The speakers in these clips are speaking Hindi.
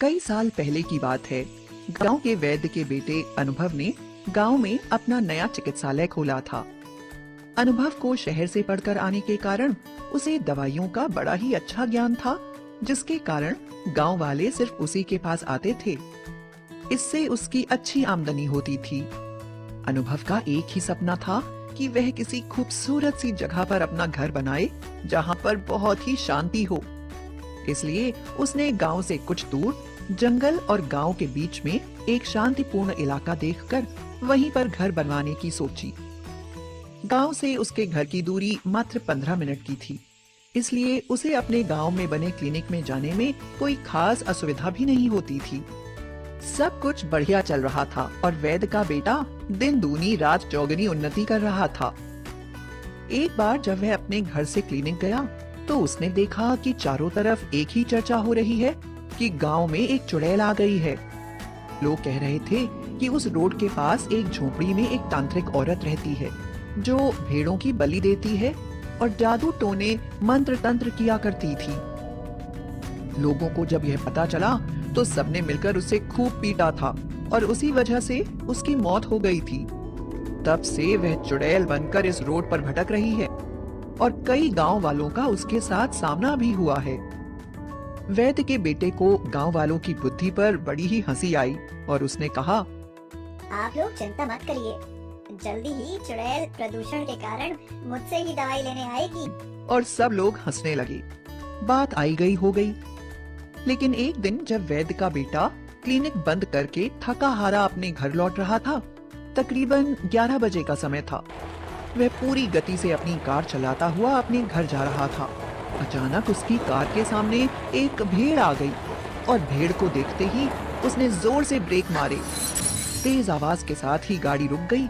कई साल पहले की बात है। गांव के वैद्य के बेटे अनुभव ने गांव में अपना नया चिकित्सालय खोला था। अनुभव को शहर से पढ़कर आने के कारण उसे दवाइयों का बड़ा ही अच्छा ज्ञान था, जिसके कारण गांव वाले सिर्फ उसी के पास आते थे। इससे उसकी अच्छी आमदनी होती थी। अनुभव का एक ही सपना था कि वह किसी खूबसूरत सी जगह पर अपना घर बनाए, जहां पर बहुत ही शांति हो। इसलिए उसने गांव से कुछ दूर जंगल और गांव के बीच में एक शांतिपूर्ण इलाका देखकर वहीं पर घर बनवाने की सोची। गांव से उसके घर की दूरी मात्र 15 मिनट की थी, इसलिए उसे अपने गांव में बने क्लिनिक में जाने में कोई खास असुविधा भी नहीं होती थी। सब कुछ बढ़िया चल रहा था और वैद्य का बेटा दिन दूनी रात चौगुनी उन्नति कर रहा था। एक बार जब वह अपने घर से क्लिनिक गया तो उसने देखा कि चारों तरफ एक ही चर्चा हो रही है कि गांव में एक चुड़ैल आ गई है। लोग कह रहे थे कि उस रोड के पास एक झोपड़ी में एक तांत्रिक औरत रहती है, जो भेड़ों की बलि देती है और जादू टोने मंत्र तंत्र किया करती थी। लोगों को जब यह पता चला तो सबने मिलकर उसे खूब पीटा था और उसी वजह से उसकी मौत हो गई थी। तब से वह चुड़ैल बनकर इस रोड पर भटक रही है और कई गांव वालों का उसके साथ सामना भी हुआ है। वैद्य के बेटे को गांव वालों की बुद्धि पर बड़ी ही हंसी आई और उसने कहा, आप लोग चिंता मत करिए, जल्दी ही चुड़ैल प्रदूषण के कारण मुझसे ही दवाई लेने आएगी। और सब लोग हंसने लगे। बात आई गई हो गई। लेकिन एक दिन जब वैद्य का बेटा क्लिनिक बंद करके थका हारा अपने घर लौट रहा था, तकरीबन 11 बजे का समय था। वह पूरी गति से अपनी कार चलाता हुआ अपने घर जा रहा था। अचानक उसकी कार के सामने एक भेड़ आ गई और भेड़ को देखते ही उसने जोर से ब्रेक मारे। तेज आवाज के साथ ही गाड़ी रुक गई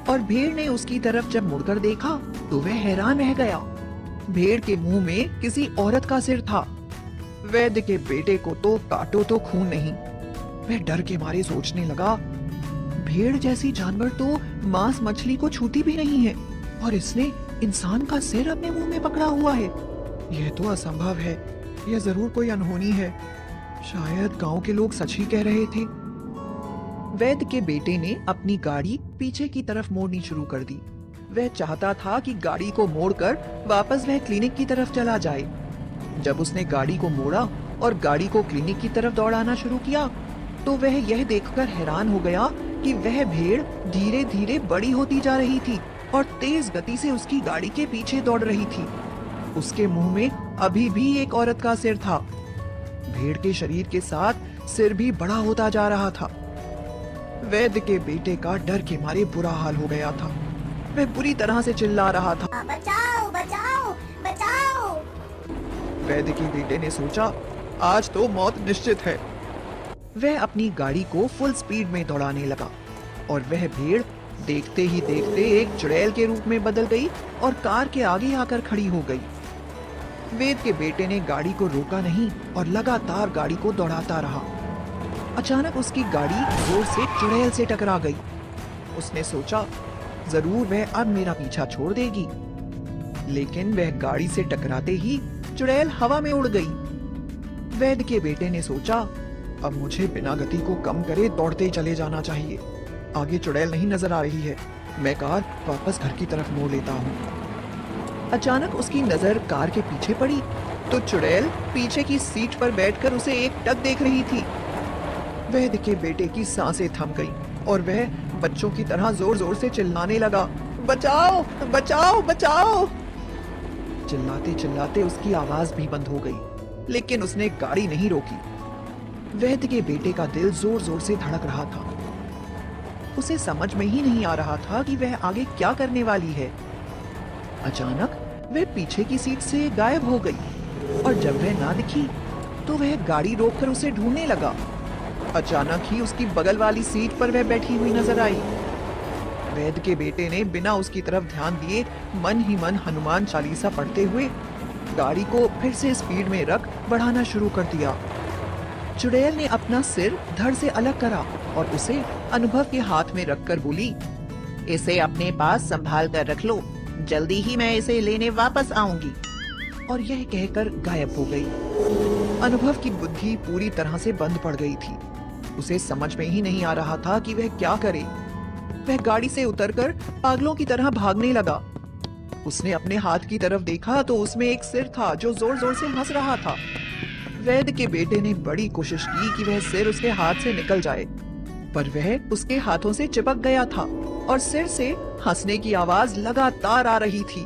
और भेड़ ने उसकी तरफ जब मुड़कर देखा तो वह हैरान रह गया। भेड़ के मुंह में किसी औरत का सिर था। वैद्य के बेटे को तो काटो तो खून नहीं। वह डर के मारे सोचने लगा, भेड़ जैसी जानवर तो मांस मछली को छूती भी नहीं है और इसने इंसान का सिर अपने मुंह में पकड़ा हुआ है। यह तो असंभव है। यह जरूर कोई अनहोनी है। शायद गांव के लोग सच ही कह रहे थे। वैद्य के बेटे ने अपनी गाड़ी पीछे की तरफ मोड़नी शुरू कर दी। वह चाहता था कि गाड़ी को मोड़कर वापस वह क्लिनिक की तरफ चला जाए। जब उसने गाड़ी को मोड़ा और गाड़ी को क्लिनिक की तरफ दौड़ाना शुरू किया तो वह यह देखकर हैरान हो गया कि वह भेड़ धीरे धीरे बड़ी होती जा रही थी और तेज गति से उसकी गाड़ी के पीछे दौड़ रही थी। उसके मुंह में अभी भी एक औरत का सिर था। भेड़ के शरीर के साथ सिर भी बड़ा होता जा रहा था। वैद्य के बेटे का डर के मारे बुरा हाल हो गया था। वह बुरी तरह से चिल्ला रहा था, बचाओ बचाओ बचाओ। वैद्य के बेटे ने सोचा, आज तो मौत निश्चित है। वह अपनी गाड़ी को फुल स्पीड में दौड़ाने लगा और वह भेड़ देखते ही देखते एक चुड़ैल के रूप में बदल गई और कार के आगे आकर खड़ी हो गई। वैद्य के बेटे ने गाड़ी को रोका नहीं और लगातार गाड़ी को दौड़ाता रहा। अचानक उसकी गाड़ी जोर से चुड़ैल से टकरा गई। उसने सोचा, जरूर वह अब मेरा पीछा छोड़ देगी। लेकिन वह गाड़ी से टकराते ही चुड़ैल हवा में उड़ गई। वैद्य के बेटे ने सोचा, अब मुझे बिना गति को कम करे दौड़ते चले जाना चाहिए। आगे चुड़ैल नहीं नजर आ रही है। मैं कार वापस घर की तरफ मोड़ लेता हूँ। अचानक उसकी नजर कार के पीछे पड़ी तो चुड़ैल पीछे की सीट पर बैठकर उसे एक टक देख रही थी। वैद्य के बेटे की सांसें थम गईं और वह बच्चों की तरह जोर जोर से चिल्लाने लगा, बचाओ बचाओ बचाओ। चिल्लाते चिल्लाते उसकी आवाज भी बंद हो गई, लेकिन उसने गाड़ी नहीं रोकी। वैद्य के बेटे का दिल जोर जोर से धड़क रहा था। उसे समझ में ही नहीं आ रहा था कि वह आगे क्या करने वाली है। अचानक वह पीछे की सीट से गायब हो गई और जब वह ना दिखी तो वह गाड़ी रोककर उसे ढूंढने लगा। अचानक ही उसकी बगल वाली सीट पर वह बैठी हुई नजर आई। वैद्य के बेटे ने बिना उसकी तरफ ध्यान दिए मन ही मन हनुमान चालीसा पढ़ते हुए गाड़ी को फिर से स्पीड में रख बढ़ाना शुरू कर दिया। चुड़ैल ने अपना सिर धड़ से अलग करा और उसे अनुभव के हाथ में रखकर बोली, इसे अपने पास संभाल कर रख लो, जल्दी ही मैं इसे लेने वापस आऊंगी। और यह कहकर गायब हो गई। अनुभव की बुद्धि पूरी तरह से बंद पड़ गई थी। उसे समझ में ही नहीं आ रहा था कि वह क्या करे। वह गाड़ी से उतरकर पागलों की तरह भागने लगा। उसने अपने हाथ की तरफ देखा तो उसमें एक सिर था जो जोर जोर से हंस रहा था। वैद्य के बेटे ने बड़ी कोशिश की कि वह सिर उसके हाथ से निकल जाए, पर वह उसके हाथों से चिपक गया था और सिर से हंसने की आवाज लगातार आ रही थी।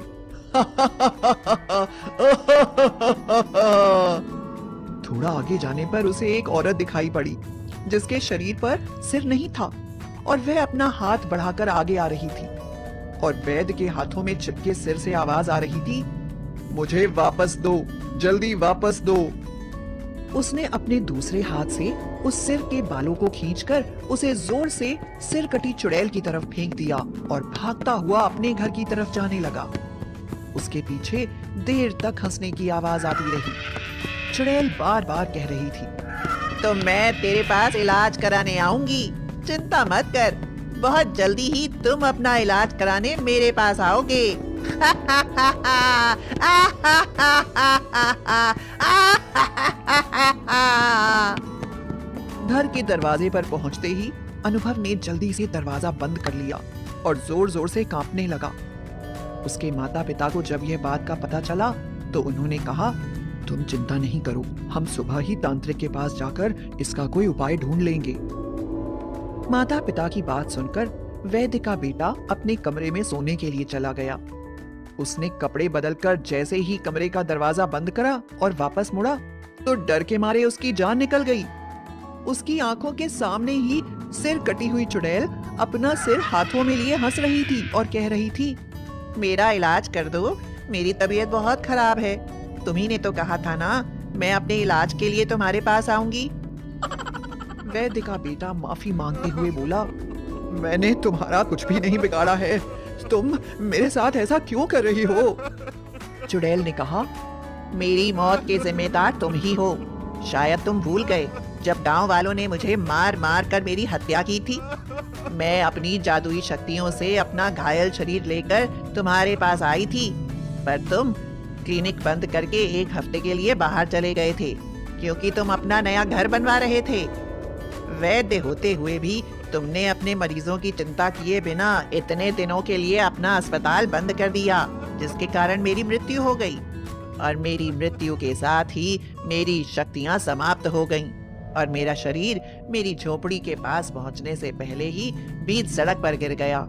थोड़ा आगे जाने पर उसे एक औरत दिखाई पड़ी जिसके शरीर पर सिर नहीं था और वह अपना हाथ बढ़ाकर आगे आ रही थी और वैद्य के हाथों में चिपके सिर से आवाज आ रही थी, मुझे वापस दो, जल्दी वापस दो। उसने अपने दूसरे हाथ से उस सिर के बालों को खींचकर उसे जोर से सिर कटी चुड़ैल की तरफ फेंक दिया और भागता हुआ अपने घर की तरफ जाने लगा। उसके पीछे देर तक हंसने की आवाज आती रही। चुड़ैल बार बार कह रही थी, तो मैं तेरे पास इलाज कराने आऊंगी, चिंता मत कर, बहुत जल्दी ही तुम अपना इलाज कराने मेरे पास आओगे। घर के दरवाजे पर पहुंचते ही अनुभव ने जल्दी से दरवाजा बंद कर लिया और जोर जोर से कांपने लगा। उसके माता पिता को जब यह बात का पता चला तो उन्होंने कहा, तुम चिंता नहीं करो, हम सुबह ही तांत्रिक के पास जाकर इसका कोई उपाय ढूंढ लेंगे। माता पिता की बात सुनकर वैद्य का बेटा अपने कमरे में सोने के लिए चला गया। उसने कपड़े बदलकर जैसे ही कमरे का दरवाजा बंद करा और वापस मुड़ा तो डर के मारे उसकी जान निकल गई। उसकी आंखों के सामने ही सिर कटी हुई चुड़ैल अपना सिर हाथों में लिए हंस रही थी और कह रही थी, मेरा इलाज कर दो, मेरी तबीयत बहुत खराब है, तुम्ही ने तो कहा था ना, मैं अपने इलाज के लिए तुम्हारे पास आऊंगी। वैद्य का बेटा माफी मांगते हुए बोला, मैंने तुम्हारा कुछ भी नहीं बिगाड़ा है, तुम मेरे साथ ऐसा क्यों कर रही हो? चुड़ैल ने कहा, मेरी मौत के जिम्मेदार तुम ही हो। शायद तुम भूल गए जब गांव वालों ने मुझे मार मार कर मेरी हत्या की थी। मैं अपनी जादुई शक्तियों से अपना घायल शरीर लेकर तुम्हारे पास आई थी, पर तुम क्लिनिक बंद करके 1 हफ्ते के लिए बाहर चले गए थे क्योंकि तुम अपना नया घर बनवा रहे थे। वैद्य होते हुए भी तुमने अपने मरीजों की चिंता किए बिना इतने दिनों के लिए अपना अस्पताल बंद कर दिया, जिसके कारण मेरी मृत्यु हो गई। और मेरी मृत्यु के साथ ही मेरी शक्तियां समाप्त हो गईं और मेरा शरीर मेरी झोपड़ी के पास पहुंचने से पहले ही बीच सड़क पर गिर गया।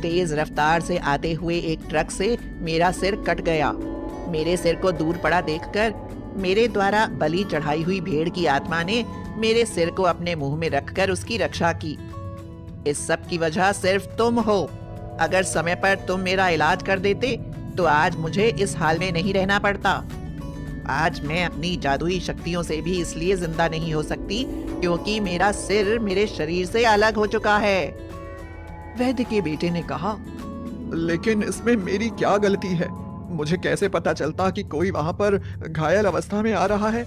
तेज रफ्तार से आते हुए एक ट्रक से मेरा सिर कट गया। मेरे सिर को दूर पड़ा देखकर मेरे द्वारा बलि चढ़ाई हुई भेड़ की आत्मा ने मेरे सिर को अपने मुंह में रखकर उसकी रक्षा की। इस सब की वजह सिर्फ तुम हो। अगर समय पर तुम मेरा इलाज कर देते तो आज मुझे इस हाल में नहीं रहना पड़ता। आज मैं अपनी जादुई शक्तियों से भी इसलिए जिंदा नहीं हो सकती क्योंकि मेरा सिर मेरे शरीर से अलग हो चुका है। वैद्य के बेटे ने कहा, लेकिन इसमें मेरी क्या गलती है? मुझे कैसे पता चलता कि कोई वहां पर घायल अवस्था में आ रहा है?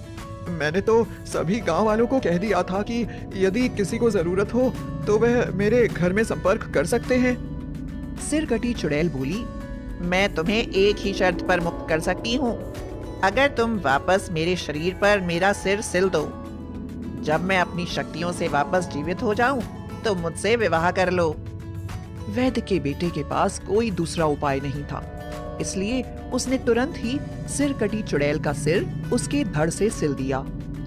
मैंने तो सभी गांव वालों को कह दिया था कि यदि किसी को जरूरत हो तो वह मेरे घर में संपर्क कर सकते हैं। सिर कटी चुड़ैल बोली, मैं तुम्हें एक ही शर्त पर मुक्त कर सकती हूँ। अगर तुम वापस मेरे शरीर पर मेरा सिर सिल दो। जब मैं अपनी शक्तियों से वापस जीवित हो जाऊं तो मुझसे विवाह कर लो। वैद्य के बेटे के पास कोई दूसरा उपाय नहीं था, इसलिए उसने तुरंत ही सिर कटी चुड़ैल का सिर उसके धड़ से सिल दिया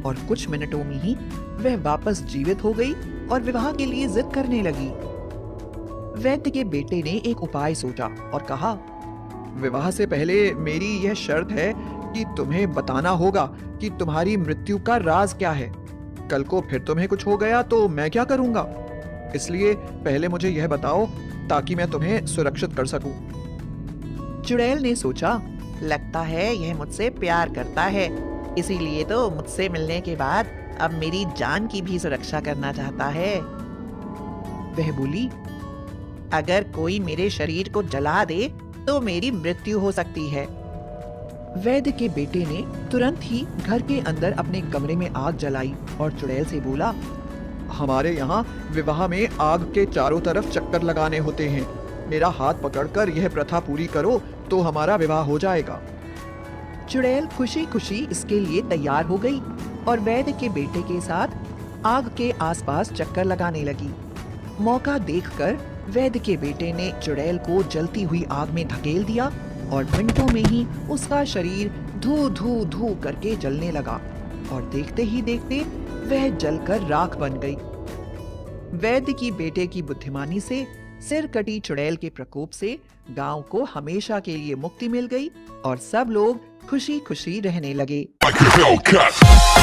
और कुछ मिनटों में ही वह वापस जीवित हो गई और विवाह के लिए जिद करने लगी। वैद्य के बेटे ने एक उपाय सोचा और कहा, विवाह से पहले मेरी यह शर्त है कि तुम्हें बताना होगा कि तुम्हारी मृत्यु का राज क्या है। कल को फिर तुम्हें कुछ हो गया तो मैं क्या करूंगा? इसलिए पहले मुझे यह बताओ ताकि मैं तुम्हें सुरक्षित कर सकूं। चुड़ैल ने सोचा, लगता है यह मुझसे प्यार करता है, इसीलिए तो मुझसे मिलने के बाद अब मेरी जान की भी सुरक्षा करना चाहता है। वह बोली, अगर कोई मेरे शरीर को जला दे तो मेरी मृत्यु हो सकती है। वैद्य के बेटे ने तुरंत ही घर के अंदर अपने कमरे में आग जलाई और चुड़ैल से बोला, हमारे यहाँ विवाह में आग के चारों तरफ चक्कर लगाने होते हैं। मेरा हाथ पकड़कर यह प्रथा पूरी करो तो हमारा विवाह हो जाएगा। चुड़ैल खुशी खुशी इसके लिए तैयार हो गई और वैद्य के बेटे के साथ आग के आसपास चक्कर लगाने लगी। मौका देखकर वैद्य के बेटे ने चुड़ैल को जलती हुई आग में धकेल दिया और मिनटों में ही उसका शरीर धू धू धू करके जलने लगा और देखते ही देखते वह जलकर राख बन गई। वैद्य की बेटे की बुद्धिमानी से सिर कटी चुड़ैल के प्रकोप से गांव को हमेशा के लिए मुक्ति मिल गई और सब लोग खुशी खुशी रहने लगे। Like a Hellcat.